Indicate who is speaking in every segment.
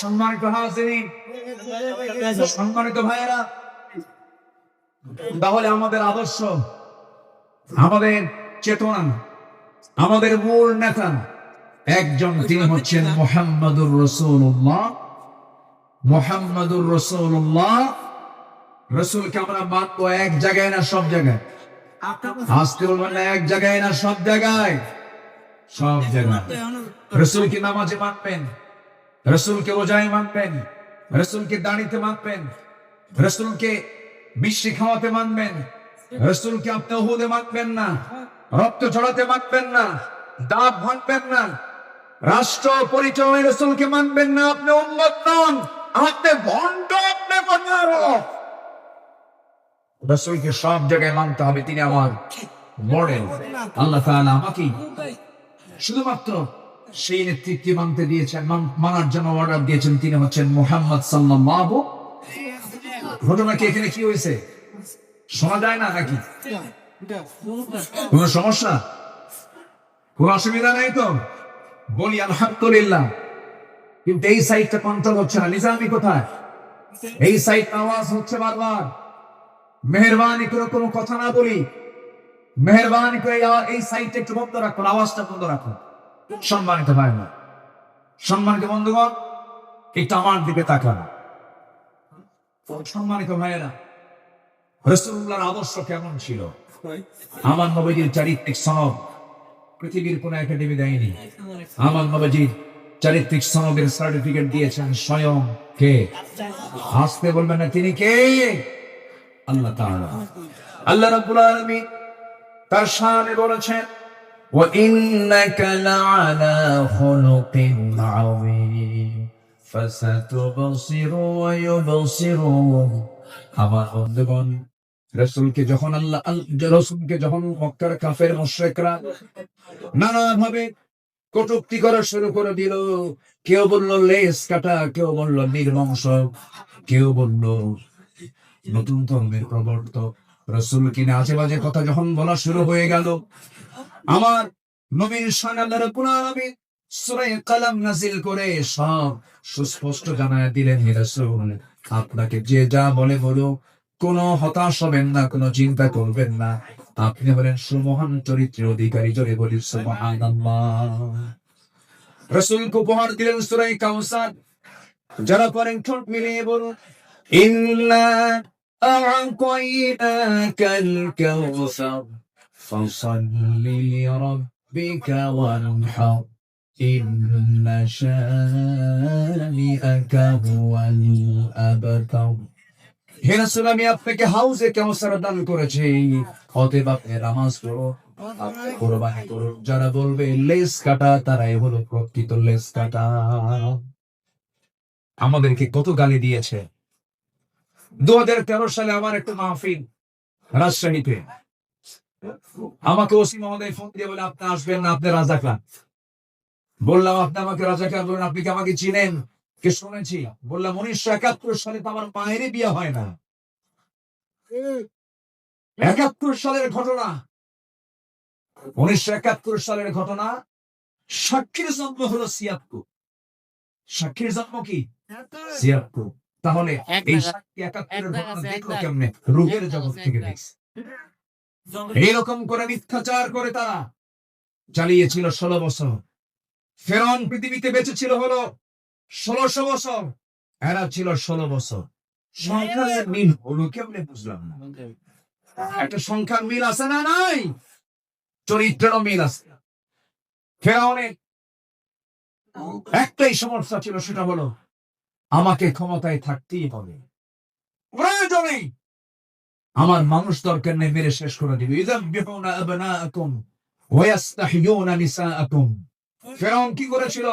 Speaker 1: সম্মানিত হাজিরিন, সম্মানিত ভাইয়েরা, তাহলে আমাদের আদর্শ, আমাদের চেতনা, আমাদের মূল নেতা একজন, তিনি হচ্ছেন মুহাম্মাদুর রাসূলুল্লাহ। মুহাম্মাদুর রাসূলুল্লাহ, রাসূলকে আমরা মানবো এক জায়গায় না সব জায়গায়? আজকে বলবেন না এক জায়গায় না সব জায়গায়? সব জায়গায়। রাসূলকে নামাজে মানবেন, রাসূলকে রোজায় মানবেন, রাসূলকে দাড়িতে মানবেন, রাসূলকে মিষ্টি খাওয়াতে মানবেন, রাসূলকে আপনি উহুদে মানবেন না, রক্ত ঝরাতে মানবেন না, দাঁত ভাঙবেন না, রাষ্ট্র পরিচালনায় রাসূলকে মানবেন না, আপনি উম্মত নন, আপনি ভণ্ড, আপনি প্রতারক। রাসূলকে সব জায়গায় মানতে হবে, তিনি আমার মডেল। আল্লাহ তাআলা আমাকে শুধুমাত্র সেই নেতৃত্বে মানতে দিয়েছেন, মানার জন্য অর্ডার দিয়েছেন, তিনি হচ্ছেন মুহাম্মদ সাল্লাল্লাহু। ঘটনা কি এখানে কি হয়েছে শোনা যায় না নাকি? কোন সমস্যা, কোন অসুবিধা নেই তো? বলি আলহামদুলিল্লাহ। কিন্তু এই সাইডটা কন্ট্রোল হচ্ছে না, নিজামি কোথায়? এই সাইড আওয়াজ হচ্ছে বারবার। মেহেরবানি করে কোনো কথা না বলি, মেহেরবানি করে এই সাইডটা একটু বন্ধ রাখুন, আওয়াজটা বন্ধ রাখুন। সম্মানিত ভাই, সম্মানিত বন্ধুগণ, একটু আমার দিকে তাকান। সম্মানিত ভাইয়েরা, রাসূলুল্লাহর আদর্শ কেমন ছিল? আমার নবীজির চারিত্রিক সনদ পৃথিবীর কোন একাডেমি দেয়নি। আমার নবীজির চারিত্রিক সনদের সার্টিফিকেট দিয়েছেন স্বয়ং কে? আসতে বলবেন না, তিনি কে? আল্লাহ তাআলা। আল্লাহ রাব্বুল আলামিন তার শানে বলেছেন, ওয়া ইন্নাকা লাআলা খুলুকিন আযীম ফাসাতুবসিরু ওয়া ইউবসিরুন। আমার বন্ধুগণ, রাসূলকে যখন মক্কার কাফের মুশরিকরা নানাভাবে কটূক্তি করা শুরু করে দিল, কেউ বলল লেজ কাটা, কেউ বলল নির্বংশ, কেউ বলল নতুন ধর্মের প্রবর্তক, রাসূল কিনা আজে বাজে কথা যখন বলা শুরু হয়ে গেল, আমার নবীর শানে আল্লাহ রাব্বুল আলামিন সূরা কালাম নাযিল করে সব সুস্পষ্ট জানায় দিলেন, হে রাসূল, আপনাকে যে যা বলে বলুক, কোনো হতাশ হবেন না, কোনো চিন্তা করবেন না, আপনি হলেন সুমহান চরিত্রের অধিকারী। জোরে বলি সুবহানাল্লাহ। রাসূলকে উপহার দিলেন সূরা কাউসার। যারা পড়েন ঠোঁট মিলিয়ে বলুন, ইন্না আ'তাইনাকাল কাউসার ফাসাল্লি লিরাব্বিকা ওয়ানহার ইন্না শানিআকা হুয়াল আবতার। হে রাসূল, আমি আপনাকে হাউজে কাউসার দান করেছি, অতএব আপনি নামাজ পড়ো, আপনি কুরবানি করুন। যারা বলবে লেজ কাটা, তারাই হলো প্রকৃত লেজ কাটা। আমাদেরকে কত গালি দিয়েছে। 2013 সালে আমার একটা মাহফিল রাজশাহীতে, আমাকে ওসি মহোদয় ফোন দিয়ে বলে, আপনি আসবেন না, আপনি রাজাকার। বললাম, আপনি আমাকে রাজাকার বলেন, আপনি কি আমাকে চিনেন? কে শুনেছি? বললাম, 1971 সালে তো আমার মায়েরই বিয়ে হয় না। 71 সালের ঘটনা, 1971 সালের ঘটনা। সাক্ষীর জন্ম হলো 76। সাক্ষীর জন্ম কি 76? তাহলে এই সাক্ষী 71 ঘটনা দেখলো কেমনে? রূপের জগৎ থেকে দেখছে। এইরকম করে মিথ্যাচার করে তারা চালিয়েছিল 16 বছর। ফেরাউন পৃথিবীতে বেঁচে ছিল হলো 1600 বছর, এরা ছিল 16 বছর। সংখ্যার মিল হলো কেমনে বুঝলাম না। একটা সংখ্যার মিল আছে না নাই? চরিত্রেরও মিল আছে। ফেরাউনের একটাই সমস্যা ছিল, সেটা হলো আমাকে ক্ষমতায় থাকতেই হবে, প্রয়োজনে আমার মানুষ দরকার নেই, মেরে শেষ করে দিবে। ইযাববিহুনা আবনাআকুম ওয়া ইস্তাহইয়ুনা নিসাআকুম। ফেরাউন কি করেছিল?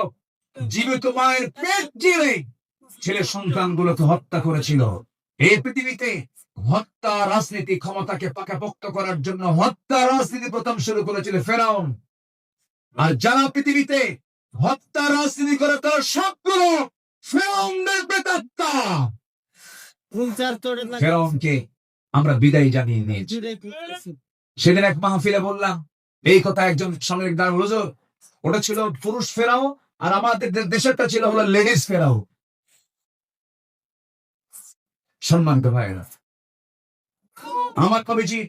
Speaker 1: জীবিত মায়ের পেট চিরে ছেলে সন্তানগুলোকে হত্যা করেছিল। এই পৃথিবীতে হত্যা রাজনীতি, ক্ষমতাকে পাকাপোক্ত করার জন্য হত্যা রাজনীতি প্রথম শুরু করেছিল ফেরাউন। আর যারা পৃথিবীতে হত্যা রাজনীতি করে তার সবগুলো ফেরাউনের প্রেতাত্মা। ফেরাউনকে আমরা বিদায় জানিয়ে নিয়েছি। সেদিন এক মাহফিলে বললাম এই কথা, একজন সামরিক দার হুজুর, ওটা ছিল পুরুষ ফেরাও আর আমাদের দেশেরটা ছিল হলো লেডিস ফেরাও। সম্মানিত ভাইরা, আমার কবিজি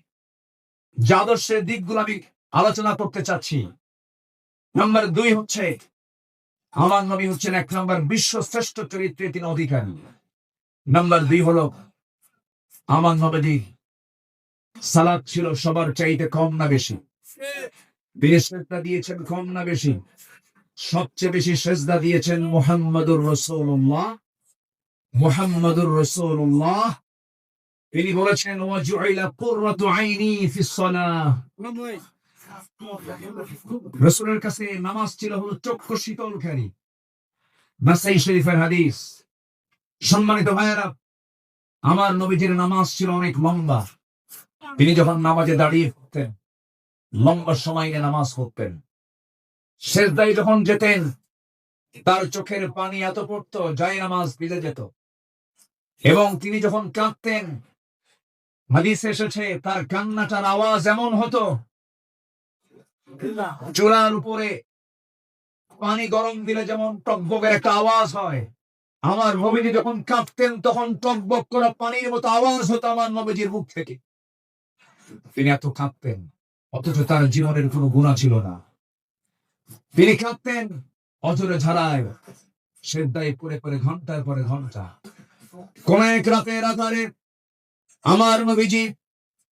Speaker 1: যে আদর্শের দিকগুলো আমি আলোচনা করতে চাচ্ছি, নাম্বার 2 হচ্ছে আমার নবী হচ্ছেন 1 নম্বর বিশ্ব শ্রেষ্ঠ চরিত্রে তিনি অধিকারী। নাম্বার 2 হলো আমার নবী সালাত ছিল সবার চাইতে কম না বেশি? তিনি সেজদা দিয়েছেন কম না বেশি? সবচেয়ে বেশি সেজদা দিয়েছেন মুহাম্মাদুর রাসূলুল্লাহ। মুহাম্মাদুর রাসূলুল্লাহ তিনি বলেছেন ওয়াজুইলা কুররাতু আইনি ফিস সালাহ। রাসূলের কাছে নামাজ ছিল হলো চক্ষু শীতলকারী। নাসাই শরীফের হাদিস। সম্মানিত ভাইয়েরা, আমার নবীজির নামাজ ছিল অনেক লম্বা। তিনি যখন নামাজে দাঁড়িয়ে পড়তেন লম্বা সময় নিয়ে নামাজ পড়তেন। সেজদায় যখন যেতেন তার চোখের পানি এত পড়তো যায় নামাজ ভিজে যেত। এবং তিনি যখন কাঁদতেন হাদিসে এসেছে তার কান্নাটার আওয়াজ এমন হতো চুলার উপরে পানি গরম দিলে যেমন টকবকের একটা আওয়াজ হয়, আমার নবীজি যখন কাঁদতেন তখন টকবক করা পানির মতো আওয়াজ হতো আমার নবীজির মুখ থেকে। তিনি এত কাঁদতেন অথচ তার জীবনের কোনো গুনাহ ছিল না। তিনি কাঁদতেন অজরে ঝাড়ায় সেজদায় পড়ে পড়ে ঘন্টার পরে ঘন্টা। কোন এক রাতের আধারে আমার নবীজি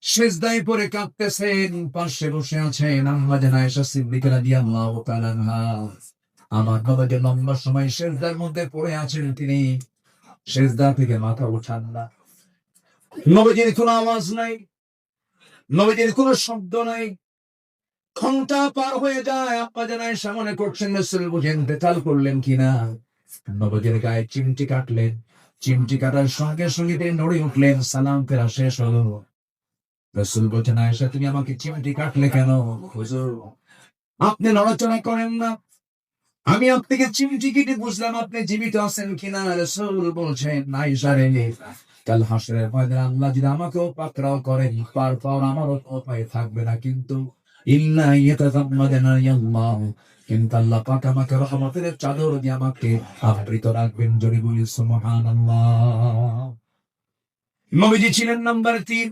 Speaker 1: সেজদায় পড়ে কাঁদতেছেন, পাশে বসে আছেন আম্মাজান আয়েশা সিদ্দিকা রাদিয়াল্লাহু তাআলা আনহা। আমার নবীজি লম্বা সময় সেজদার মধ্যে পড়ে আছেন, তিনি সেজদা থেকে মাথা উঠান না। নবীজির কোনো আওয়াজ নাই, নবীজির কোনো শব্দ নাই। ঘন্টা পার হয়ে যায়, আম্মাজান আয়েশা মনে করছেন রাসূল বুঝি ইন্তেকাল করলেন কিনা। নবীজির গায়ে চিমটি কাটলেন, চিমটি কাটার সঙ্গে সঙ্গে তিনি নড়ে উঠলেন, সালাম ফেরা শেষ হলো। রাসূল বলছেন আয়েশা তুমি আমাকে চিমটি কাটলে কেন? হুজুর আপনি নড়াচড়া করেন না, আমি আপনাকে চিমটি কেটে বুঝলাম আপনি জীবিত আছেন কিনা। রাসূল বলছেন আয়েশা রে, কাল হাসরের ময়দানে আল্লাহ যদি আমাকেও পাকড়াও করেন পার পাওয়ার আমারও উপায় থাকবে না, কিন্তু ইল্লা ইয়াতাযাম্মাদানা আল্লাহ, কিন্তু আল্লাহ পাক আমাকে রহমতের চাদর দিয়ে আমাকে আবৃত রাখবেন। জোরে বলি সুবহানাল্লাহ। নবীজি ছিলেন নাম্বার 3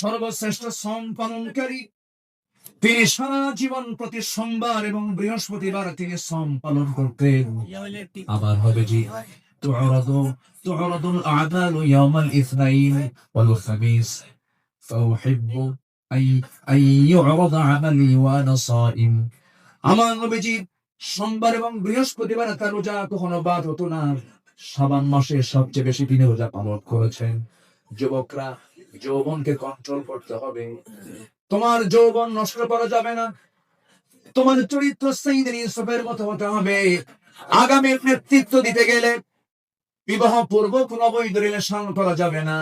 Speaker 1: সর্বশ্রেষ্ঠ শ্রম পালনকারী। তিনি সারা জীবন প্রতি সোমবার এবং বৃহস্পতিবার তিনি শ্রম পালন করতেন। আমার নবীজি তু'রাদুল আ'মালু ইয়াওমাল ইসনাইন ওয়াল খামিস ফাউহিব্বু আই ইউ'রাদা আমালি ওয়া আনা সাইম। আমার নবীজি সোমবার এবং বৃহস্পতিবার তার রোজা কখনো বাদ হতো না। শাবান মাসে সবচেয়ে বেশি তিনি রোজা পালন করেছেন। যুবকরা যৌবনকে কন্ট্রোল করতে হবে। তোমার যৌবন নষ্ট করা যাবে না, তোমার চরিত্র সাইয়েদনা ইউসুফের মতো হতে হবে। আগামীর নেতৃত্ব দিতে গেলে বিবাহ পূর্ব কোন অবৈধ রিলেশন করা যাবে না,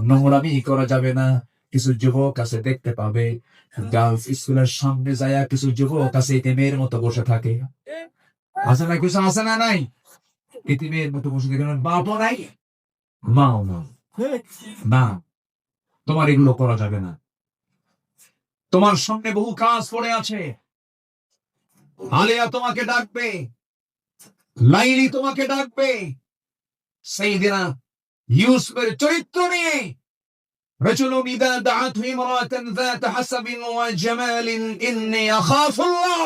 Speaker 1: নোংরামি করা যাবে না। কিছু যুবক আছে দেখতে পাবে গার্লস স্কুলের সামনে যায় কিছু যুবক আছে ইতিমের মতো বসে থাকে। আছে না? কিছু আছে না? নাই? ইতিমের মতো বসে থাকে, বাপও নাই মাও না। তোমার এগুলো করা যাবে না। তোমার সঙ্গে বহু কাজ পড়ে আছে। আলিয়া তোমাকে ডাকবে, লাইলি তোমাকে ডাকবে। সাইয়েদনা ইউসুফের চরিত্র নিয়ে রাজুলুন ইযা দাআতহু ইমরাতান যাত হাসাবিন ওয়া জামালিন ইন্নী আখাফুল্লাহ।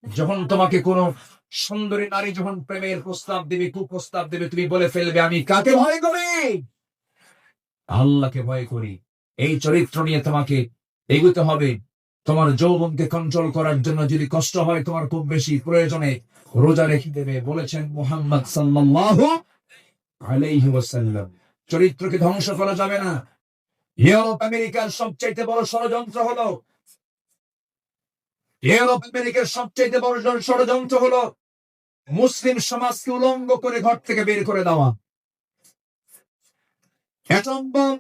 Speaker 1: যখন তোমাকে কোন সুন্দরী নারী যখন প্রেমের প্রস্তাব দিবে, কুপ্রস্তাব দিবে, তুমি বলে ফেলবে আমি কাকে ভয় করি? আল্লাহকে ভয় করি। এই চরিত্র নিয়ে তোমাকে এগোতে হবে। তোমার যৌবনকে কন্ট্রোল করার জন্য যদি কষ্ট হয় তোমার খুব বেশি, প্রয়োজনে রোজা রেখে দেবে। বলেছেন মুহাম্মদ সাল্লাল্লাহু আলাইহি ওয়াসাল্লাম, চরিত্রকে ধ্বংস করা যাবে না। ইউরোপ আমেরিকার সবচাইতে বড় ষড়যন্ত্র হলো মুসলিম সমাজকে উলঙ্গ করে ঘর থেকে বের করে দেওয়া। অ্যাটম বম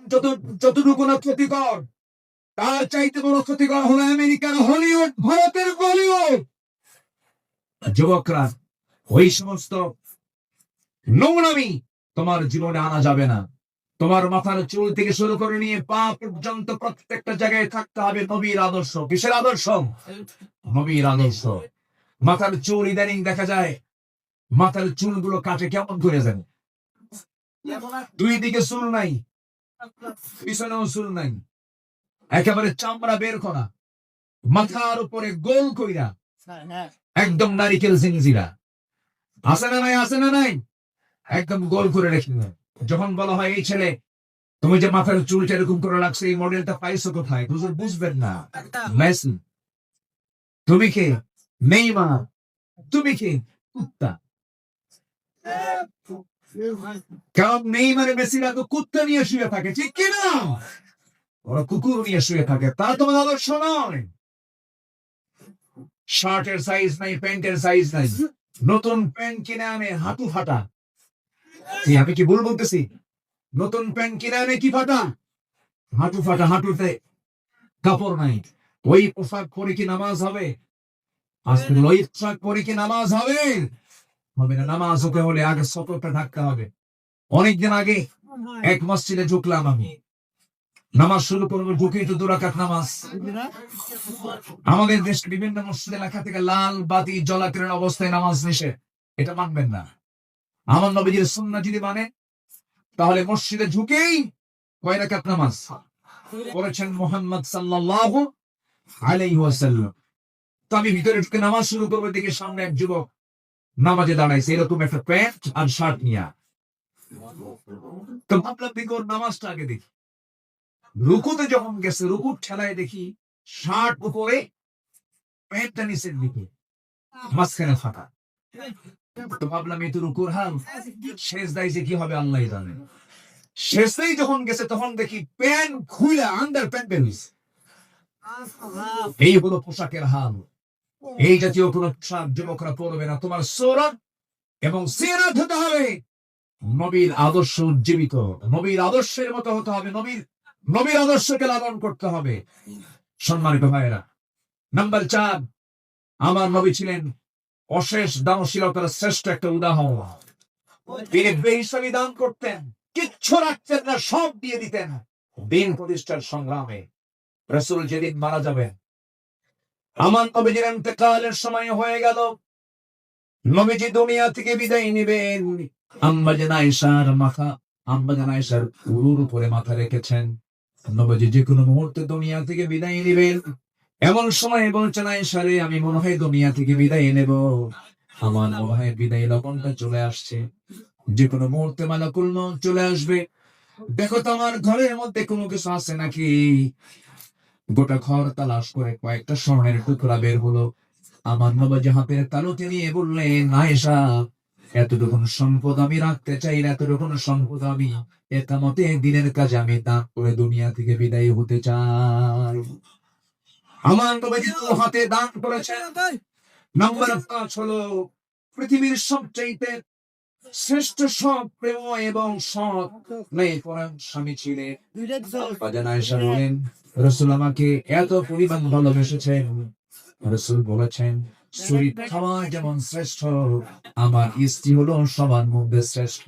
Speaker 1: যতটুকু না ক্ষতিকর, তার চাইতে বড় ক্ষতিকর হলো আমেরিকার হলিউড, ভারতের বলিউড। যুবকরা, ওই সমস্ত নোংরামি তোমার জীবনে আনা যাবে না। তোমার মাথার চুল থেকে শুরু করে নিয়ে পা পর্যন্ত প্রত্যেকটা জায়গায় থাকতে হবে নবীর আদর্শ। কিসের আদর্শ? নবীর আদর্শ। মাথার চুল ইদানিং দেখা যায় মাথার চুলগুলো কাটে কেমন করে যেন, দুই দিকে চুল নাই, পিছনেও চুল নাই, একেবারে চামড়া বের করা, মাথার উপরে গোল কইরা একদম নারিকেল জিঞ্জিরা, আছে না নাই? আছে না নাই? একদম গোল করে রেখে দেয়। যখন বলা হয় এই ছেলে তুমি যে মাথার চুলটা এরকম করে লাগছে, এই মডেলটা পাইছো কোথায়? হুজুর বুঝবেন না। মেসি। তুমি কে? নেইমার। তুমি কে? কুত্তা। কারণ নেইমারে মেসিরা তো কুত্তা নিয়ে শুয়ে থাকে, ঠিক কিনা? ওরা কুকুর নিয়ে শুয়ে থাকে, তা তোমার আদর্শ নয়। শার্টের সাইজ নাই, প্যান্টের সাইজ নাই, নতুন প্যান্ট কিনে আনে হাঁটু ফাটা। আমি কি ভুল বলতেছি? নতুন প্যান্ট কিনে আনে কি ফাটা? হাঁটু ফাটা, হাঁটুতে কাপড় নাই। ওই পোশাক পরে কি নামাজ হবে? আজকে ওই পোশাক পরে কি নামাজ হবে? হবে না। নামাজ হতে হলে আগে সতর্কতা থাকতে হবে। অনেকদিন আগে এক মসজিদে ঢুকলাম আমি, নামাজ শুরু করবো, ঢুকেই তো 2 রাকাত নামাজ। আমাদের দেশে বিভিন্ন মসজিদে লেখা থেকে লাল বাতি জ্বলাকালীন অবস্থায় নামাজ নিষেধ। এটা মানবেন না। আমার নবীজির সুন্নাহ যদি মানে, তাহলে মসজিদে ঢুকেই কয় রাকাত নামাজ পড়েছেন মুহাম্মদ সাল্লাল্লাহু আলাইহি ওয়াসাল্লাম। তো আমি ভিতরে ঢুকে নামাজ শুরু করবো, দেখি সামনে এক যুবক নামাজে দাঁড়াইছে এরকম একটা প্যান্ট আর শার্ট নিয়ে। তো ভাবলাম দেখি ওর নামাজটা আগে দেখি। রুকুতে যখন গেছে, রুকুর ঠেলায় দেখি শার্ট উপরে, প্যান্টটা নিচের দিকে, মাঝখানে ফাঁকা। তো ভাবলাম এই তো রুকুর হাল, শেষ দায় যে কি হবে আল্লাহ জানে। শেষেই যখন গেছে তখন দেখি প্যান্ট খুলে আন্ডার প্যান্ট বেরিয়েছে। এই হলো পোশাকের হাল। এই জাতীয় কোন পোশাক যুবকরা পরবে না। তোমার সূরত এবং সিরাত হতে হবে নবীর আদর্শ উজ্জীবিত, নবীর আদর্শের মতো হতে হবে, নবীর আদর্শকে লালন করতে হবে। সম্মানিত ভাইয়েরা, নাম্বার 4, আমার নবী ছিলেন অশেষ দানশীলতার শ্রেষ্ঠ একটা উদাহরণ। তিনি বেহিসাবি দান করতেন, কিচ্ছু রাখতেন না, সব দিয়ে দিতেন দিন প্রতিষ্ঠার সংগ্রামে। রাসূল যেদিন মারা যাবেন, আমার নবীজির ইন্তেকালের সময় হয়ে গেল, নবীজি দুনিয়া থেকে বিদায় নেবেন, আম্মা জান আয়েশার উরুর উপরে মাথা রেখেছেন। নবীজি যে কোনো মুহূর্তে দুনিয়া থেকে বিদায় নেবেন। এমন সময় বলছেন, আয়েশা রে, আমি মনে হয় দুনিয়া থেকে বিদায় নেব, আমার মনে হয় বিদায় লগনটা চলে আসছে, যে কোনো মুহূর্তে মালাকুল মউত চলে আসবে। দেখো তো আমার ঘরের মধ্যে কোনো কিছু আছে নাকি। গোটা ঘর তালাশ করে কয়েকটা স্বর্ণের টুকরা বের হলো। আমার নবীজি হাতের তালুতে নিয়ে বললেন, আয়েশা, এতটুকু সম্পদ আমি রাখতে চাই না, এতটুকু সম্পদ আমি একামতে দিনের কাজে আমি দান করে দুনিয়া থেকে বিদায় হতে চাই। আমার নবীজি হাতে দান করেছেন। নাম্বার 5 হলো পৃথিবীর সবচাইতে শ্রেষ্ঠ সৎ প্রেম এবং সৎ পরায়ণ স্বামী ছিলেন। আয়েশা বলেন, রাসূল আমাকে এত পরিমাণ ভালোবেসেছেন, রাসূল বলেছেন, শরীর খাওয়া যেমন শ্রেষ্ঠ, আমার স্ত্রী হলো সবার মধ্যে শ্রেষ্ঠ।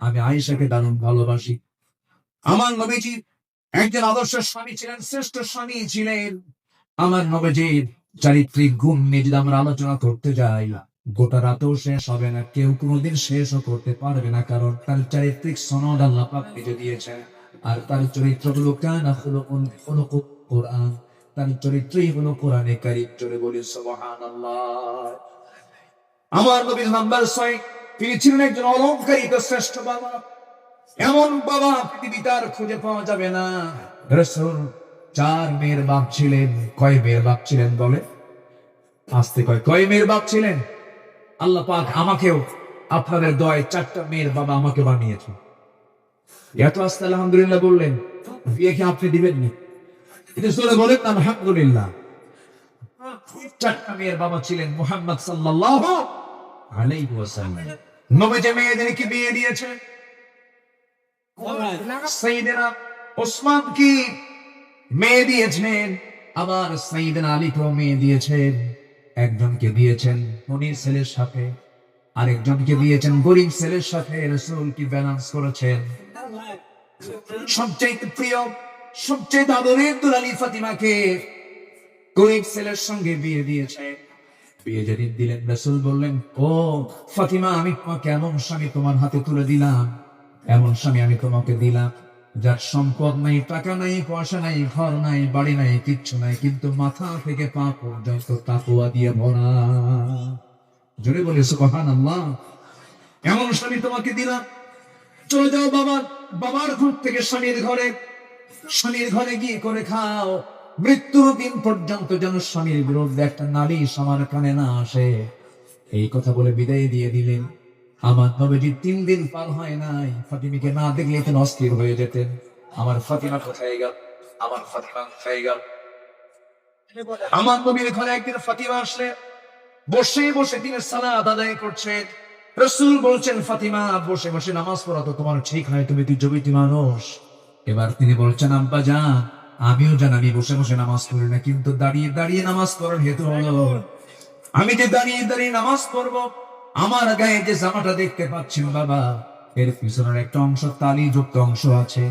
Speaker 1: আমি আয়েশাকে দারুণ ভালোবাসি। আমার নবীজি একজন আদর্শ স্বামী ছিলেন, শ্রেষ্ঠ স্বামী ছিলেন। আমার নবীজির চারিত্রিক গুণ নিয়ে যদি আমরা আলোচনা করতে যাই, গোটা রাতেও শেষ হবে না, কেউ কোনোদিন শেষও করতে পারবে না, কারণ তার চারিত্রিক সনদ আল্লাহ পাক নিজে দিয়েছেন। আর তার চরিত্রগুলো কানা খুলুকুল কোরআন, তার চরিত্রই হলো কোরআনে কারীম। চলে বলি সুবহানাল্লাহ। আমার নবীর নাম্বার 6, তিনি ছিলেন একজন অলংকারিত শ্রেষ্ঠ বাবা। এমন বাবা পৃথিবীতে আর খুঁজে পাওয়া যাবে না। রাসূল 4 মেয়ের বাপ ছিলেন। কয় মেয়ের বাপ ছিলেন বলে? আস্তে কয় মেয়ের বাপ ছিলেন? আল্লাহ পাক আমাকেও আপনাদের দয়ায় 4টা মেয়ের বাবা আমাকে বানিয়েছেন। এত আস্তে আলহামদুলিল্লাহ বললেন, বিয়ে কি আপনি দিবেন না? এটা শুনে বলেন না আলহামদুলিল্লাহ। 4টা মেয়ের বাবা ছিলেন মুহাম্মদ সাল্লাল্লাহু আলাইহি ওয়াসাল্লাম। নবীজি মেয়েদেরকে বিয়ে দিয়েছে। সাইয়েদনা ওসমান কি মেয়ে দিয়েছেন, আবার সাইয়েদনা আলীকেও মেয়ে দিয়েছেন। একজনকে দিয়েছেন ধনীর ছেলের সাথে, আরেকজনকে দিয়েছেন গরিব ছেলের সাথে। রাসূল কি ব্যালেন্স করেছেন? সবচাইতে প্রিয়, সবচেয়ে আদরের দুলালী ফাতিমাকে গরিব ছেলের সঙ্গে বিয়ে দিয়েছে। বিয়ে যেদিন দিলেন, রাসূল বললেন, ও ফাতিমা, আমি তোমাকে এমন স্বামী তোমার হাতে তুলে দিলাম, এমন স্বামী আমি তোমাকে দিলাম, যার সম্পদ নাই, টাকা নাই, পয়সা নাই, ঘর নাই, বাড়ি নাই, কিচ্ছু নাই, কিন্তু মাথা থেকে পা পর্যন্ত তাকওয়া দিয়ে ভরা। জোরে বলে সুবহানাল্লাহ। এমন স্বামী তোমাকে দিলাম। চলে যাও বাবার ঘর থেকে স্বামীর ঘরে, স্বামীর ঘরে গিয়ে করে খাও। মৃত্যুর দিন পর্যন্ত যেন স্বামীর বিরুদ্ধে একটা নালিশ আমার কানে না আসে। এই কথা বলে বিদায় দিয়ে দিলেন। আমার নবীজি 3 দিন পার হয় নাই, ফাতিমাকে না দেখলে তিনি অস্থির হয়ে যেতেন। আমার ফাতিমা কোথায় গেল, আমার ফাতিমা কোথায় গেল। আমার নবীর ঘরে একদিন ফাতিমা আসলে বসে বসে তিনি সালাত আদায় করছেন। রাসূল বলছেন, ফাতিমা, বসে বসে নামাজ পড়া তো তোমার ঠিক হয়, তুমি তো জবিতি মানুষ। এবার তিনি বলছেন, আব্বা জান, আমিও জানি আমি বসে বসে নামাজ পড়ি না, কিন্তু দাঁড়িয়ে দাঁড়িয়ে নামাজ পড়ার হেতু হলো, আমি যে দাঁড়িয়ে দাঁড়িয়ে নামাজ পড়বো, আমার গায়ে যে জামাটা দেখতে পাচ্ছেন বাবা, এর পিছনের একটা অংশ তালি যুক্ত অংশ আছে।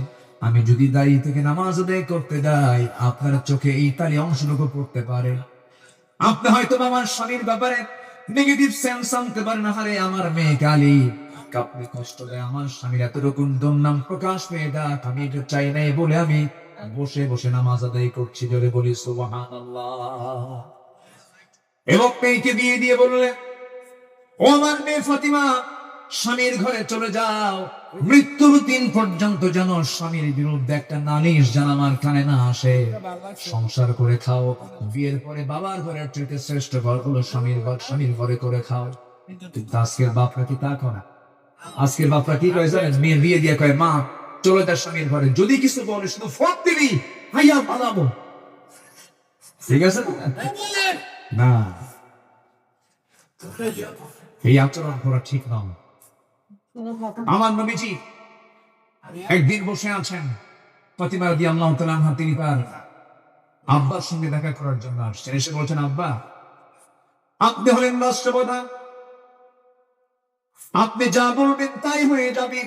Speaker 1: আমি যদি দাঁড়িয়ে থেকে নামাজ আদায় করতে যাই, আপনার চোখে এই তালি অংশটুকু পড়তে পারে। আপনি হয়তো আমার স্বামীর ব্যাপারে নেগেটিভ সেন্স আনতে পারেন, হারে আমার মেয়ে কালী, আপনি কষ্ট দেয় আমার স্বামীর এতটুকু দুর্নাম প্রকাশ পেয়ে যাক, আমি এটা চাই নাই বলে আমি বসে বসে নামাজ আদায় করছি। জোরে বলি সুবহানাল্লাহ। এবং মেয়েকে বিয়ে দিয়ে বললেন, ও আমার মেয়ে ফাতিমা, স্বামীর ঘরে চলে যাও, মৃত্যুর দিন পর্যন্ত যেন স্বামীর বিরুদ্ধে একটা নালিশ যেন আমার কানে না আসে। সংসার করে খাও, বিয়ের পরে বাবার ঘরের চাইতে শ্রেষ্ঠ ঘর হলো স্বামীর ঘর, স্বামীর ঘরে করে খাও। কিন্তু আজকের বাপরা কি তা করে? আজকের বাপরা কি করে জানেন? মেয়ে বিয়ে দিয়ে কয়, মা চলে যা স্বামীর ঘরে, যদি কিছু বলে শুধু ফোন দিবি, হাইয়া পালাবো। ঠিক আছে না? এই আচরণ করা ঠিক নয়। আমার নবীজি একদিন বসে আছেন, ফাতিমা রাদিয়াল্লাহু তাআলা আনহা তিনি তার আব্বার সঙ্গে দেখা করার জন্য আসছেন। এসে বলছেন, আব্বা, আপনি হলেন রাষ্ট্রপ্রধান, আপনি যা বলবেন তাই হয়ে যাবে।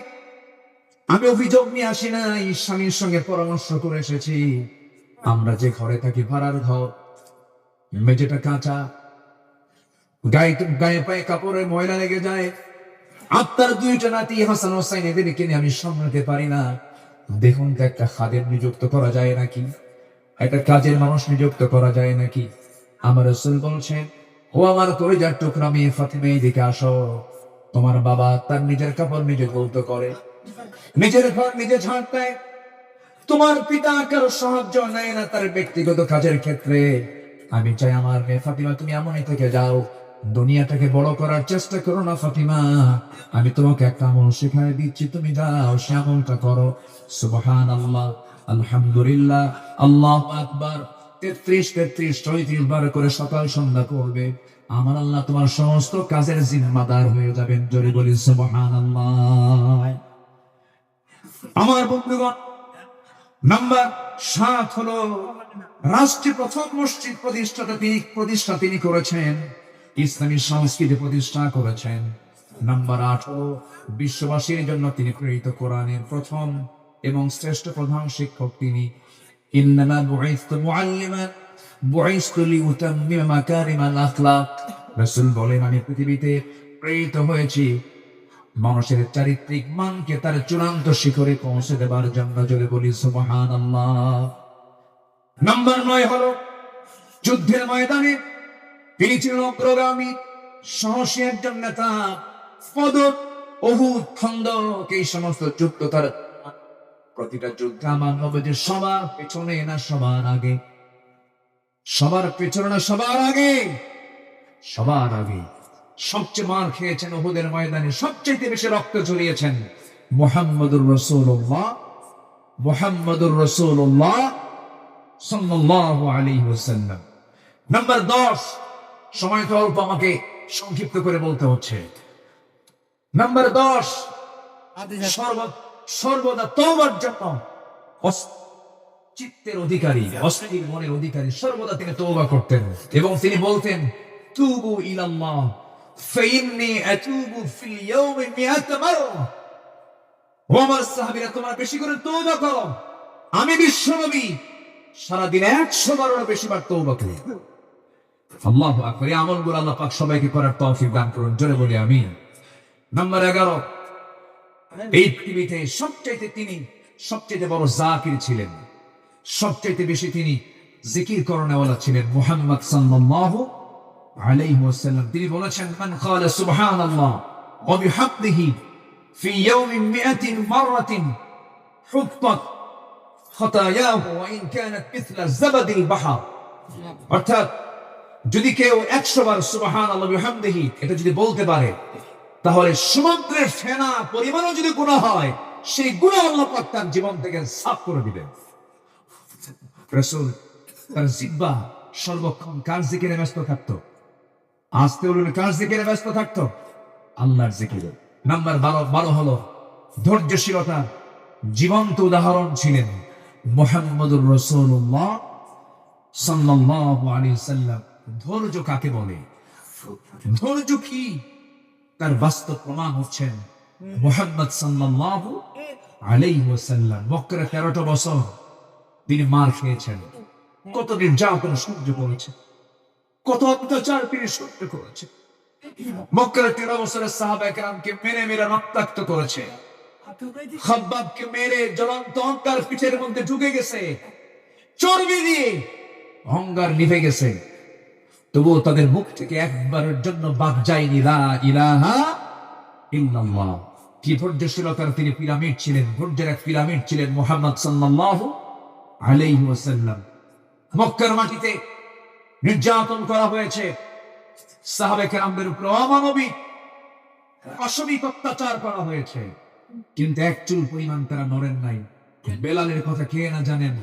Speaker 1: আমি অভিযোগ নিয়ে আসি নাই, স্বামীর সঙ্গে পরামর্শ করে এসেছি। আমরা যে ঘরে থাকি ভাড়ার ঘর, মেঝেটা কাঁচা, গায়ে পায়ে কাপড়ের ময়লা লেগে যায়। আপনার 2টা নাতি হাসান হোসাইন, এদেরকে নিয়ে আমি সামলাতে পারি না। দেখুন তো একটা খাদেম নিযুক্ত করা যায় নাকি, একটা কাজের মানুষ নিযুক্ত করা যায় নাকি। আমার রাসূল বলছেন, ও আমার কলিজার টুকরা মেয়ে ফাতিমা, এদিকে আসো। তোমার বাবা তার নিজের কাপড় নিজে ধৌত করে, নিজের ঘর নিজে ঝাড় দেয়। তোমার পিতা কারো সাহায্য নেয় না তার ব্যক্তিগত কাজের ক্ষেত্রে। আমি চাই আমার মেয়ে ফাতিমা, তুমি এমনই থেকে যাও, দুনিয়াটাকে বড় করার চেষ্টা করো না ফাতিমা। আমি তোমাকে একটা আমল শেখায় দিচ্ছি, তুমি যাও সে আমলটা করো। সুবহানাল্লাহ, আলহামদুলিল্লাহ, আল্লাহু আকবার 33 বার করে সকাল সন্ধ্যা করবে। আমার আল্লাহ তোমার সমস্ত কাজের জিম্মাদার হয়ে যাবেন। জোরে বলি সুবহানাল্লাহ। আমার বন্ধুগণ, নাম্বার 7 হলো রাষ্ট্রের প্রথম মসজিদ প্রতিষ্ঠা তিনি করেছেন, ইসলামী সংস্কৃতি প্রতিষ্ঠা করেছেন। নাম্বার 8 হলো বিশ্ববাসীর জন্য তিনি প্রেরিত কোরআনের প্রথম এবং শ্রেষ্ঠ প্রধান শিক্ষক তিনি। ইন্নামা বুইসতু মুআল্লিমান বুইসতু লিউতাম্মিমা মাকারিমাল আখলাক। রাসূল বলেন, আমি পৃথিবীতে প্রেরিত হয়েছি মানুষের চারিত্রিক মানকে তার চূড়ান্ত শিখরে পৌঁছে দেবার জন্য। জোরে বলি সুবহানাল্লাহ। নাম্বার 9 হলো যুদ্ধের ময়দানে তিনি ছিলেন অগ্রগামী, সাহসী একজন নেতা। পদক, উহুদ, খন্দক, এই সমস্ত যুদ্ধ তার প্রতিটা যুদ্ধে আমার নবীজি সবার পেছনে না সবার আগে, সবার পেছনে না সবার আগে, সবার আগে। সবচেয়ে মার খেয়েছেন উহুদের ময়দানে, সবচেয়ে বেশি রক্ত ঝরিয়েছেন মুহাম্মদুর রাসূলুল্লাহ, মুহাম্মদুর রাসূলুল্লাহ সাল্লাল্লাহু আলাইহি ওয়াসাল্লাম। নাম্বার 10, সময় তো অল্প, আমাকে সংক্ষিপ্ত করে বলতে হচ্ছে। নাম্বার 10, সর্বদা তওবার জন্য চিত্তের অধিকারী, অস্থির মনের অধিকারী, সর্বদা তিনি তওবা করতেন এবং তিনি বলতেন, তুবু ইলাল্লাহ ফাইন্নী আতুবু ফিল ইয়াউমি 100 মাররা। ও আমার সাহাবীরা, তোমরা বেশি করে তওবা করো, আমি বিশ্বনবী সারাদিন 100 বারেরও বেশি বার তওবা করি। আল্লাহু আকবার। এই আমলগুলো আল্লাহ পাক সবাইকে করার তৌফিক দান করুন, জোরে বলি আমিন। নাম্বার 11, এই পৃথিবীতে তিনি সবচেয়ে বড় জাকির ছিলেন, সবচেয়ে বেশি তিনি জিকির করনেওয়ালা ছিলেন মুহাম্মদ সাল্লাল্লাহু আলাইহি ওয়াসাল্লাম। তিনি বলেছেন, মান ক্বালা সুবহানাল্লাহ ওয়া বিহামদিহি ফি ইয়াউমিন 100 মাররাতিন হুত্তাত খাতায়াহু ওয়া ইন কানাত মিথলা যাবাদিল বাহর। অর্থাৎ যদি কেউ 100 বার সুবহানাল্লাহ ওয়া বিহামদিহি এটা যদি বলতে পারে, তাহলে সমুদ্রের ফেনা পরিমাণও যদি গুনাহ হয়, সেই গুনাহ আল্লাহ পাক তার জীবন থেকে সাফ করে দিবেন। রাসূল তার জিহ্বা সর্বক্ষণ কার জিকিরে ব্যস্ত থাকতো? আস্তে বলুন, কার জিকিরে ব্যস্ত থাকতো? আল্লাহর জিকিরে। নাম্বার 12 হলো ধৈর্যশীলতা। জীবন্ত উদাহরণ ছিলেন মুহাম্মদুর রাসূলুল্লাহ সাল্লাল্লাহু আলাইহি সাল্লাম। ধৈর্য কাকে বলে? ধৈর্য কি? তার বাস্তব প্রমাণ হচ্ছেন মুহাম্মদ সাল্লাল্লাহু আলাইহি ওয়াসাল্লাম। মক্কার 13টা বছর তিনি মার খেয়েছেন, কত নির্যাতন সহ্য করেছেন, কত অত্যাচার তিনি সহ্য করেছেন। মক্কার 13 বছরের সাহাবায়ে কেরামকে মেরে মেরে রক্তাক্ত করেছে। খাব্বাবকে মেরে জ্বলন্ত অঙ্গার পিঠের মধ্যে ঢুকে গেছে, চর্বি দিয়ে অঙ্গার নিভে গেছে, তবুও তাদের মুখ থেকে একবারের জন্য বাক যায়নি লা ইলাহা ইল্লাল্লাহ। কি ধৈর্যশীলতার তিনি পিরামিড ছিলেন, ধৈর্যের এক পিরামিড ছিলেন মুহাম্মদ সাল্লাল্লাহু আলাইহি ওয়াসাল্লাম। মক্কার মাটিতে নির্যাতন করা হয়েছে, সাহাবায়ে কেরামদের উপর অমানবিক অসমিক অত্যাচার করা হয়েছে, কিন্তু এক চুল পরিমাণ তারা নড়েন নাই। বেলালের কথা কে না জানেন,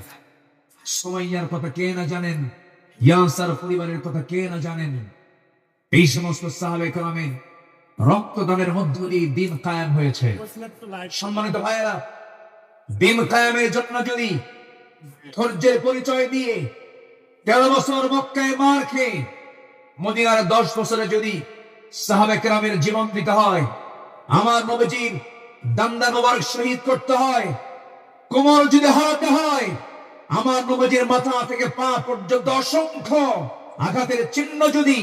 Speaker 1: সুমাইয়ার কথা কে না জানেন, ইয়াসার পরিবারের কথা কে না জানেন। এই সমস্ত সাহাবায়ে কেরামের রক্তদানের মধ্য দিয়ে দিন কায়েম হয়েছে। সম্মানিত ভাইয়েরা, দিন কায়েমের জন্য যদি ধৈর্যের পরিচয় দিয়ে 13 বছর মক্কায় মার খেয়ে মদিনার 10 বছরে যদি সাহাবায়ে কেরামের জীবন দিতে হয়, আমার নবীজির দান্দা মোবারক শহীদ করতে হয়, কোমর যদি হারাতে হয়, আমার নবীজির মাথা থেকে পা পর্যন্ত অসংখ্য আঘাতের চিহ্ন যদি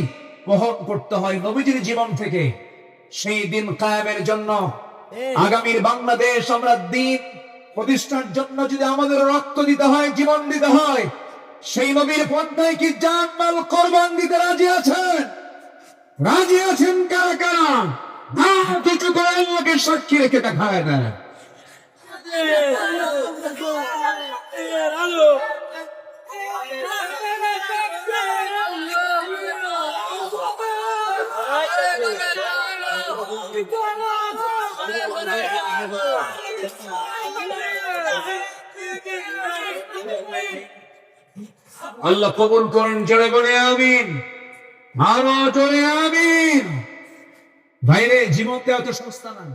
Speaker 1: বহন করতে হয় নবীজির জীবন থেকে, সেই দিন কায়েমের জন্য আগামীর বাংলাদেশ আমরা দিন প্রতিষ্ঠার জন্য যদি আমাদের রক্ত দিতে হয়, জীবন দিতে হয়, সেই নবীর পন্থায় কি জান মাল কোরবান দিতে রাজি আছেন? রাজি আছেন কারা কারা? না কিছু করে আল্লাহকে সাক্ষী রেখে দেখায় দেন। আল্লাহ কবুল করেন, জোরে বলে আমিন, আরো জোরে আমিন। ভাইরে, জীবন দেওয়া তো সস্তা না,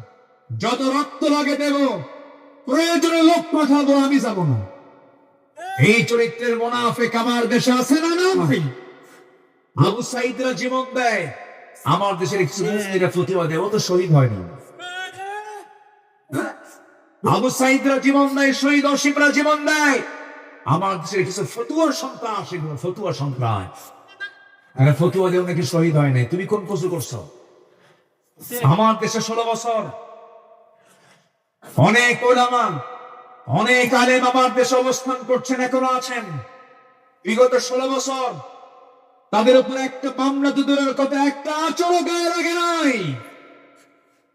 Speaker 1: যত রক্ত লাগে দেব, প্রয়োজনে লোক পাঠাবো, আমি যাব না। এই চরিত্রের মুনাফিক আমার দেশে আছে না? না ভাই, আবু সাঈদরা জীবন দেয়, আমার দেশের কিছু মুসলিমরা ফতোয়া দেয়, ও তো শহীদ হয় না। আবু সাঈদরা জীবন দেয়, শহীদ অসীমরা জীবন দেয়, আমার দেশের কিছু ফতুয়ার সন্তান আসে, ফতুয়া সন্তান ফতুয়া দেও নাকি শহীদ হয় নাই। তুমি কোন কসু করছো? আমার দেশে 16 বছর অনেক ওলামা, অনেক আলেম আমার দেশে অবস্থান করছেন, এখনো আছেন। বিগত 16 বছর তাদের উপর একটা মামলা তো দূরের কথা, একটা আচরও গায়ে লাগে নাই।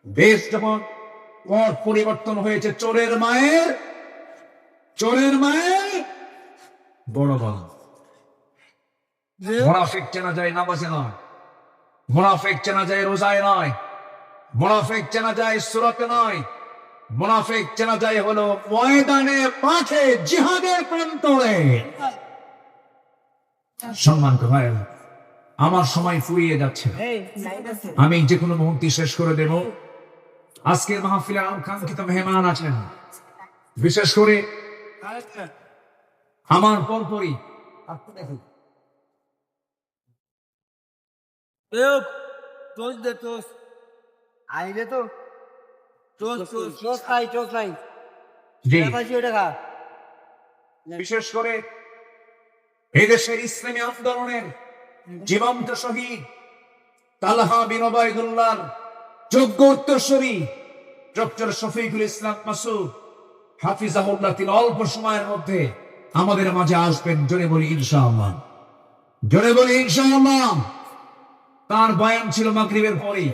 Speaker 1: দেশ যখন পট পরিবর্তন হয়েছে, চোরের মায়ের বড় বড় মুনাফিক চেনা যায় নামাজে নয়, মুনাফিক চেনা যায় রোজায় নয়, মুনাফিক চেনা যায় সূরাতে নয়, মুনাফিক চেনা যায় হলো ময়দানে, মাঠে, জিহাদের প্রান্তরে। সম্মানিত ভাইরা, আমার সময় ফুরিয়ে যাচ্ছে, আমি যে কোনো মুহূর্তে শেষ করে দেব। আজকের মাহফিলে কাঙ্ক্ষিত মেহমান আছেন, বিশেষ করে আমার পরপরই
Speaker 2: টোস্ট দে টোস্ট আইলে তো টোস্ট টোস্ট খাই
Speaker 1: জি
Speaker 2: পাশে ওটা খা
Speaker 1: বিশেষ করে এই দেশের ইসলামী আন্দোলনের জীবন্ত শহীদ তালহা বিন ওবায়দুল্লাহর যোগ্য উত্তরসূরি ডক্টর শফিকুল ইসলাম মাসুদ হাফিজাহুল্লাহ তিনি অল্প সময়ের মধ্যে আমাদের মাঝে আসবেন। জোরে বলি ইনশাআল্লাহ, জোরে বলি ইনশাআল্লাহ। তার বয়ান ছিল মাগরিবের পরে,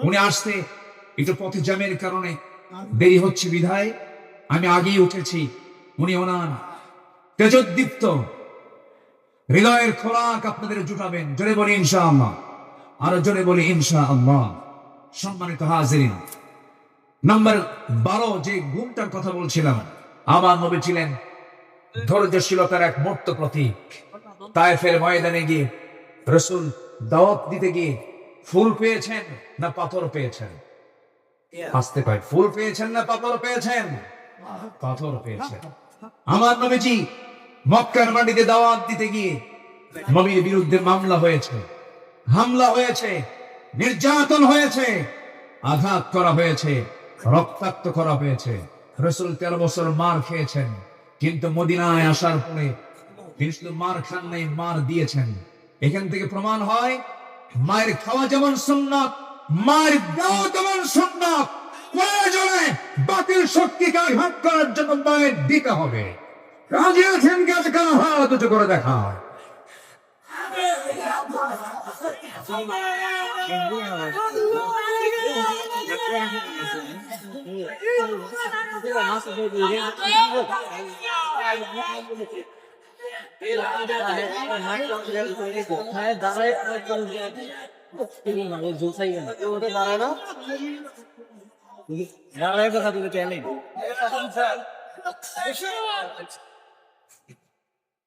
Speaker 1: উনি আসতে একটু পথে জ্যামের কারণে দেরি হচ্ছে বিধায় আমি আগেই উঠেছি। উনি ওনার তেজোদ্দীপ্ত হৃদয়ের খোরাক আপনাদের জুটাবেন। জোরে বলি ইনশাআল্লাহ, আরো জোরে বলি ইনশাআল্লাহ। সম্মানিত হাজিরিন, নাম্বার 12 যে গুণটার কথা বলছিলাম, আমার নবী ছিলেন ধৈর্যশীলতার এক মূর্ত প্রতীক। তায়েফের ময়দানে গিয়ে রাসূল দাওয়াত দিতে গিয়ে ফুল পেয়েছেন না পাথর পেয়েছেন? আসতে পায়, ফুল পেয়েছেন না পাথর পেয়েছেন? পাথর পেয়েছেন। আমার নবীজি মক্কার মাটিতে দাওয়াত দিতে গিয়ে নবীর বিরুদ্ধে মামলা হয়েছে, হামলা হয়েছে, নির্যাতন হয়েছে, আঘাত করা হয়েছে, রক্তাক্ত করা হয়েছে। রাসূল 13 বছর মার খেয়েছেন, কিন্তু মদিনায় আসার পরে তিনি শুধু মার খান নাই, মার দিয়েছেন। এখান থেকে প্রমাণ হয় মায়ের খাওয়া যেমন সুন্নাত, মায়ের দেওয়া যেমন সুন্নাত। প্রয়োজনে বাতিল শক্তিকে আঘাত করার জন্য মায়ের দিতে হবে। রাজি আছেন কাজ করা হয় দুটো করে দেখা হয়।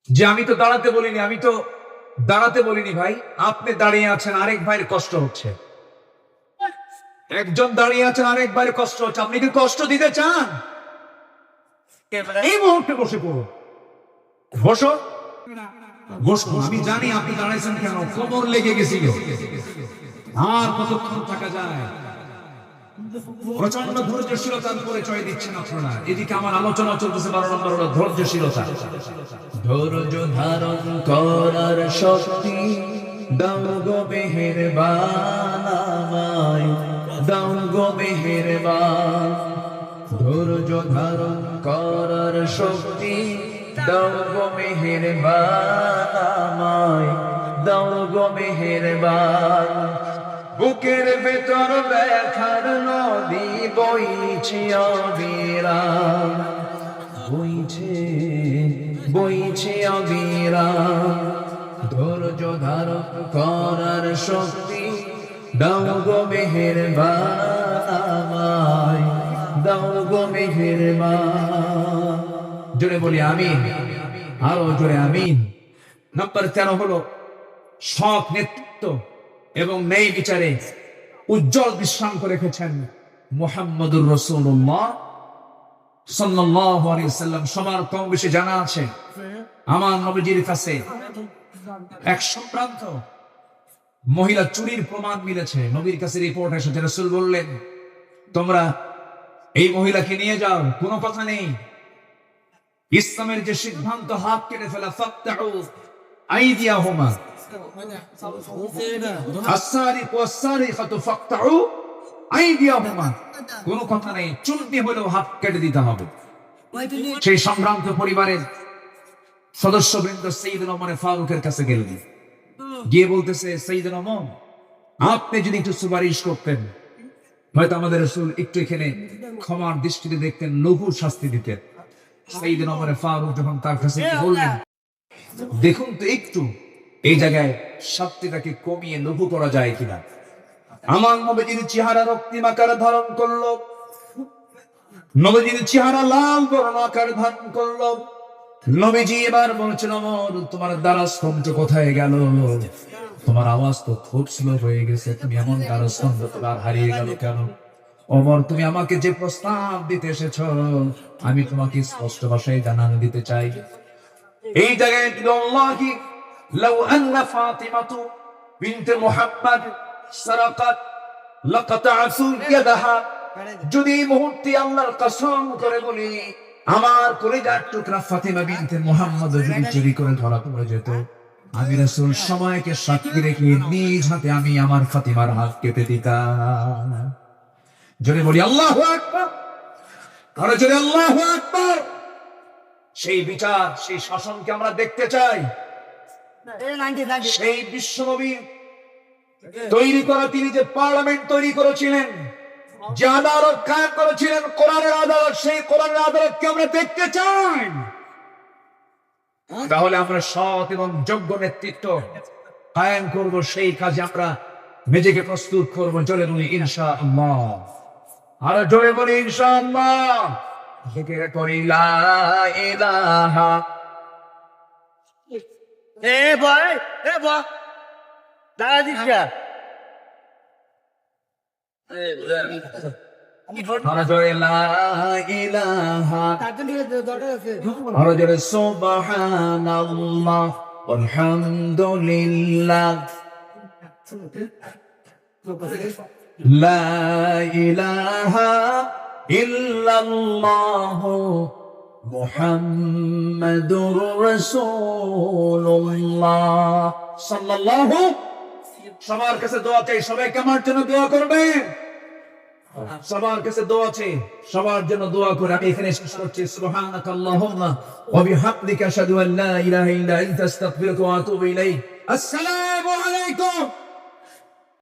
Speaker 1: যে আমি তো দাঁড়াতে বলিনি, আমি তো দাঁড়াতে বলিনি ভাই। আপনি দাঁড়িয়ে আছেন, আরেক ভাইয়ের কষ্ট হচ্ছে। একজন দাঁড়িয়ে আছেন, আরেক ভাইয়ের কষ্ট হচ্ছে। আপনি কি কষ্ট দিতে চান? এই মুহূর্তে বসে পড়ুন, বসো বসুন। আমি জানি আপনি দাঁড়াইছেন কেন, কোমর লেগে গেছিল। আর কতক্ষণ থাকা যায়? প্রচন্ড ধৈর্যশীলতার পরিচয় দিচ্ছেন আপনারা। এদিকে আমার আলোচনা চলতেছে 12 নম্বর হলো ধৈর্যশীলতা। ধৈর্য ধারণ করার শক্তি দাও গো মেহেরবান আমায়, দাও গো মেহেরবান। ধৈর্য ধারণ করার শক্তি দাও গো মেহেরবান আমায়, দাও গো মেহেরবান। বুকের ভেতর ব্যথার নদী বইছে অবিরাম, বইছে বইছে অবিরাম। ধৈর্য ধারণ করার শক্তি দাও গো মেহেরবান আমায়, দাও গো মেহেরবান। জোরে বলি আমিন, আরো জোরে আমিন। নাম্বার 13 হলো সৎ নেতৃত্ব এবং ন্যায় বিচারে উজ্জ্বল দৃষ্টান্ত রেখেছেন মুহাম্মদুর রাসূলুল্লাহ সাল্লাল্লাহু আলাইহি ওয়াসাল্লাম। সবার কম বেশি জানা আছে আমার নবীজির কাছে এক সম্ভ্রান্ত মহিলা চুরির প্রমাণ মিলেছে। নবীর কাছে রিপোর্ট এসেছে, রাসূল বললেন তোমরা এই মহিলাকে নিয়ে যাও, কোনো কথা নেই। ইসলামের যে সিদ্ধান্ত, হাত কেটে ফেলা, ফাকতাউ আইদিয়াহুমা, আস-সারিকু ওয়াস-সারিকাতু ফাকতাউ আইদিয়াহুমা, কোনো কথা নেই, চুন্নি হলেও হাত কেটে দিতে হবে। সেই সম্ভ্রান্ত পরিবারের সদস্যবৃন্দ সাইয়েদনা ওমর ফারুকের কাছে গেলেন, গিয়ে বলতেছে সাইয়েদনা ওমর, আপনি যদি একটু সুপারিশ করতেন, হয়তো আমাদের রাসূল একটু এখানে ক্ষমার দৃষ্টিতে দেখতেন, লঘু শাস্তি দিতেন। সাইয়েদনা ওমর ফারুক যখন তার কাছে বললেন, দেখুন তো একটু এই জায়গায় শাস্তিটাকে কমিয়ে লঘু করা যায় কিনা। আমার নবীজির চেহারা রক্তিম আকার ধারণ করলো, নবীজির চেহারা লাল বর্ণ আকার ধারণ করলো। নবীজি এবার বলছেন, ওমর তোমার দ্বারস্থ কোথায় গেল? তোমার আওয়াজ তো খুব স্লো হয়ে গেছে, তুমি এমন দ্বারস্থ তোমার হারিয়ে গেল কেন? ওমর তুমি আমাকে যে প্রস্তাব দিতে এসেছো, আমি তোমাকে স্পষ্ট ভাষায় জানান দিতে চাই। এই জায়গায় আল্লাহি লাউ আন্না ফাতিমাতু বিনতে মুহাম্মদ সারাকাত লাকাতা'তু ইয়াদাহা, যদি এই মুহূর্তে আল্লাহর কসম করে বলি আমার কলিজার টুকরা ফাতিমা বিনতে মুহাম্মদ যদি চুরি করে ধরা পড়ে যেত, আমি রাসূল সময়কে সাক্ষী রেখে নিজ হাতে আমি আমার ফাতিমার হাত কেটে দিতাম। জোরে বলি আল্লাহু আকবার, আরো জোরে আল্লাহু আকবার। সেই বিচার, সেই শাসনকে আমরা দেখতে চাই। সেই বিশ্বনবী তৈরি করা, তিনি যে পার্লামেন্ট তৈরি করেছিলেন, যে আদালত কায়েম করেছিলেন, কোরআনের আদালত, সেই কোরআনের আদালতকে আমরা দেখতে চাই। তাহলে আমরা সৎ এবং যোগ্য নেতৃত্ব কায়েম করব, সেই কাজে আমরা নিজেকে প্রস্তুত করব। জোরে বলি ইনশাআল্লাহ, আর জোরে বলি ইনশাআল্লাহ। জিকির করি লা ইলাহা।
Speaker 2: এ ভাই, দাঁড়া দিস না।
Speaker 1: আর জোরে লা ইলাহা, আর জোরে সুবহানাল্লাহ আলহামদুলিল্লাহ, লা ইলাহা ইল্লাল্লাহ মুহাম্মাদুর রাসূলুল্লাহ সাল্লাল্লাহু। সবার কাছে দোয়া চাই, সবাই আমার জন্য দোয়া করবে। সবার কাছে দোয়া চাই, সবার জন্য দোয়া করে আমি এখানে শেষ করছি। সুবহানাকাল্লাহুম্মা ওয়া বিহামদিকা আশহাদু আল্লা ইলাহা ইল্লা আনতা আস্তাগফিরুকা ওয়া আতুবু ইলাইক। আসসালামু আলাইকুম।